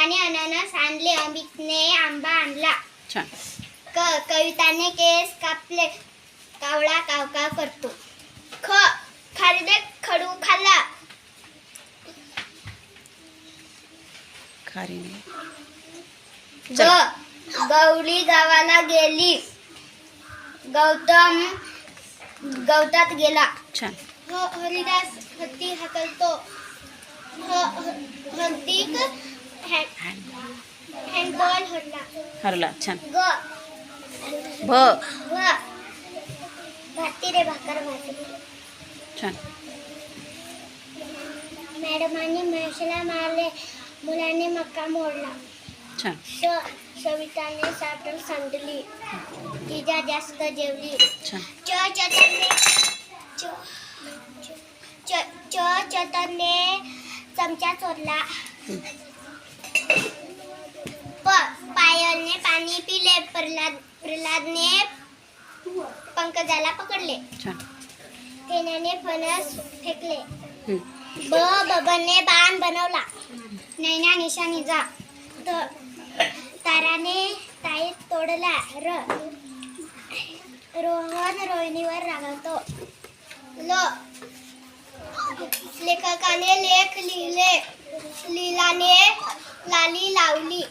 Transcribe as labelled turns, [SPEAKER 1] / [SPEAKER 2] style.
[SPEAKER 1] फुलाने अननस आणले, अमितने आंबा आणला.
[SPEAKER 2] छान.
[SPEAKER 1] कविताने केस कापले, कावळा कावकाव करतो. खारीने खडू खाल्ला.
[SPEAKER 2] खारीने.
[SPEAKER 1] गौरी गावाला गेली, गौतम गवतात गेला.
[SPEAKER 2] छान.
[SPEAKER 1] हरिदास हत्ती हाकलतो. हंतिक हँडबॉल
[SPEAKER 2] हरला. छान. भ.
[SPEAKER 1] भारती रे भाकर भाजी.
[SPEAKER 2] छान.
[SPEAKER 1] मॅडमांनी म्हशीला मारले, मुलांनी मक्का मोडला.
[SPEAKER 2] छान.
[SPEAKER 1] सविताने साखर सांडली, जिजा जास्त जेवली.
[SPEAKER 2] छान.
[SPEAKER 1] चतरने चमचा चोरला. पायलने पाणी पिले, प्रल्हादने पंकजाला पकडले.
[SPEAKER 2] छान.
[SPEAKER 1] केण्याने फणस फेकले. बबनने बाण बनवला. नैना निशाणीचा. ताराने ताईत तोडला. रोहन रोहिणीवर रागावतो. लेखकाने लेख लिहिले, लीलाने लाली लावली.